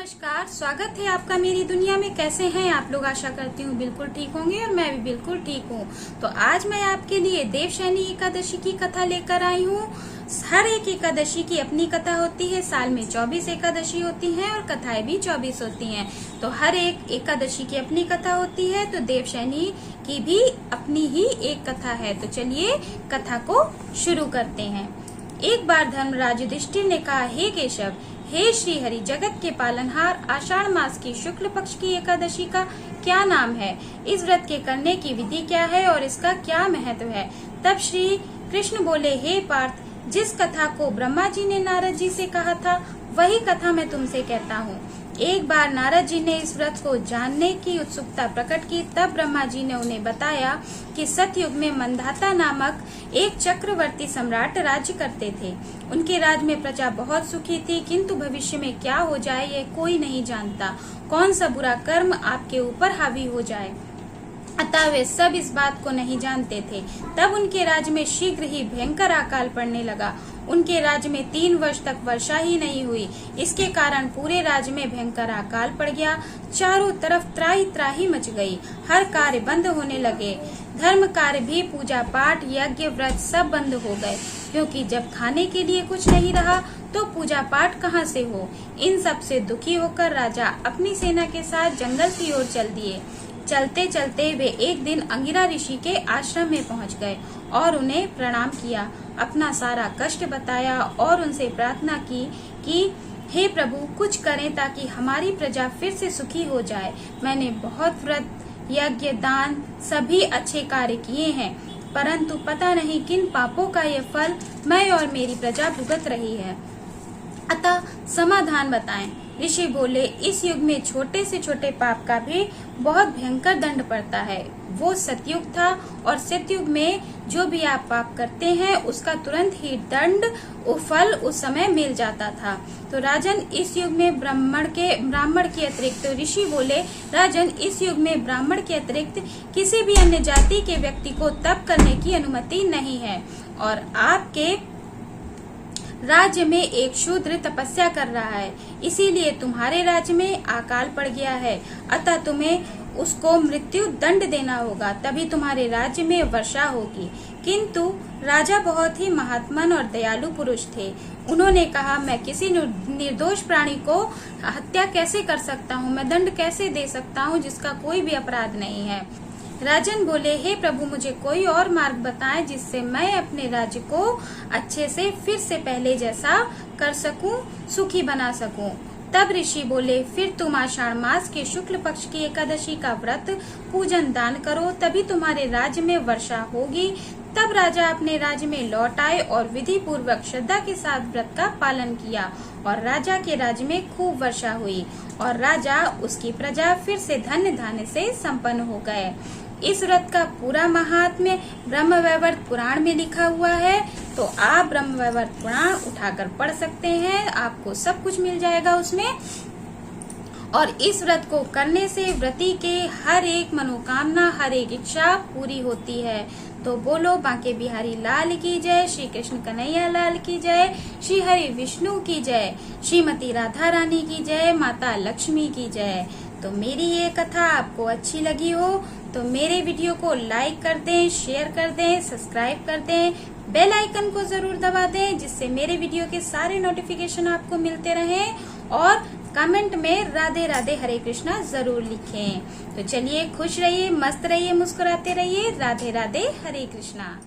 नमस्कार, स्वागत है आपका मेरी दुनिया में। कैसे हैं आप लोग? आशा करती हूँ बिल्कुल ठीक होंगे और मैं भी बिल्कुल ठीक हूँ। तो आज मैं आपके लिए देवशयनी एकादशी की कथा लेकर आई हूँ। हर एक एकादशी की अपनी कथा होती है। साल में 24 एकादशी होती हैं और कथाएं भी 24 होती हैं। तो हर एक एकादशी की अपनी कथा होती है, तो देवशयनी की भी अपनी ही एक कथा है। तो चलिए कथा को शुरू करते हैं। एक बार धर्मराज युधिष्ठिर ने कहा, हे केशव, हे श्री हरि, जगत के पालनहार, आषाढ़ मास की शुक्ल पक्ष की एकादशी का क्या नाम है? इस व्रत के करने की विधि क्या है और इसका क्या महत्व है? तब श्री कृष्ण बोले, हे पार्थ, जिस कथा को ब्रह्मा जी ने नारद जी से कहा था वही कथा मैं तुमसे कहता हूँ। एक बार नारद जी ने इस व्रत को जानने की उत्सुकता प्रकट की। तब ब्रह्मा जी ने उन्हें बताया कि सतयुग में मंधाता नामक एक चक्रवर्ती सम्राट राज्य करते थे। उनके राज्य में प्रजा बहुत सुखी थी, किंतु भविष्य में क्या हो जाए ये कोई नहीं जानता। कौन सा बुरा कर्म आपके ऊपर हावी हो जाए, अतः वे सब इस बात को नहीं जानते थे। तब उनके राज्य में शीघ्र ही भयंकर अकाल पड़ने लगा। उनके राज्य में 3 वर्ष तक वर्षा ही नहीं हुई। इसके कारण पूरे राज्य में भयंकर अकाल पड़ गया। चारों तरफ त्राही त्राही मच गई। हर कार्य बंद होने लगे। धर्म कार्य भी, पूजा पाठ, यज्ञ, व्रत सब बंद हो गए, क्योंकि जब खाने के लिए कुछ नहीं रहा तो पूजा पाठ कहाँ से हो। इन सब से दुखी होकर राजा अपनी सेना के साथ जंगल की ओर चल दिए। चलते चलते वे एक दिन अंगिरा ऋषि के आश्रम में पहुंच गए और उन्हें प्रणाम किया, अपना सारा कष्ट बताया और उनसे प्रार्थना की कि हे प्रभु, कुछ करें ताकि हमारी प्रजा फिर से सुखी हो जाए। मैंने बहुत व्रत, यज्ञ, दान सभी अच्छे कार्य किए हैं, परंतु पता नहीं किन पापों का ये फल मैं और मेरी प्रजा भुगत रही है, अतः समाधान बताएं। ऋषि बोले, इस युग में छोटे से छोटे पाप का भी बहुत भयंकर दंड पड़ता है। वो सतयुग था और सतयुग में जो भी आप पाप करते हैं उसका तुरंत ही दंड फल उस समय मिल जाता था। तो राजन, इस युग में ब्राह्मण के अतिरिक्त, तो ऋषि बोले, राजन, इस युग में ब्राह्मण के अतिरिक्त किसी भी अन्य जाति के व्यक्ति को तप करने की अनुमति नहीं है और आपके राज्य में एक शूद्र तपस्या कर रहा है, इसीलिए तुम्हारे राज्य में अकाल पड़ गया है, अतः तुम्हें उसको मृत्यु दंड देना होगा, तभी तुम्हारे राज्य में वर्षा होगी। किंतु राजा बहुत ही महात्मन और दयालु पुरुष थे। उन्होंने कहा, मैं किसी निर्दोष प्राणी को हत्या कैसे कर सकता हूँ, मैं दंड कैसे दे सकता हूँ जिसका कोई भी अपराध नहीं है। राजन बोले, हे प्रभु, मुझे कोई और मार्ग बताएं जिससे मैं अपने राज्य को अच्छे से फिर से पहले जैसा कर सकूं, सुखी बना सकूं। तब ऋषि बोले, फिर तुम आषाढ़ मास के शुक्ल पक्ष की एकादशी का व्रत, पूजन, दान करो, तभी तुम्हारे राज्य में वर्षा होगी। तब राजा अपने राज्य में लौट आए और विधि पूर्वक श्रद्धा के साथ व्रत का पालन किया और राजा के राज्य में खूब वर्षा हुई और राजा, उसकी प्रजा फिर से धन्य धान्य से संपन्न हो गए। इस व्रत का पूरा महात्म्य ब्रह्मवैवर्त पुराण में लिखा हुआ है, तो आप ब्रह्मवैवर्त पुराण उठाकर पढ़ सकते हैं, आपको सब कुछ मिल जाएगा उसमें। और इस व्रत को करने से व्रती के हर एक मनोकामना, हर एक इच्छा पूरी होती है। तो बोलो बांके बिहारी लाल की जय, श्री कृष्ण कन्हैया लाल की जय, श्री हरि विष्णु की जय, श्रीमती राधा रानी की जय, माता लक्ष्मी की जय। तो मेरी ये कथा आपको अच्छी लगी हो तो मेरे वीडियो को लाइक कर दें, शेयर कर दें, सब्सक्राइब कर दें, बेल आइकन को जरूर दबा दें, जिससे मेरे वीडियो के सारे नोटिफिकेशन आपको मिलते रहें और कमेंट में राधे राधे हरे कृष्णा जरूर लिखें। तो चलिए, खुश रहिए, मस्त रहिए, मुस्कुराते रहिए। राधे राधे हरे कृष्णा।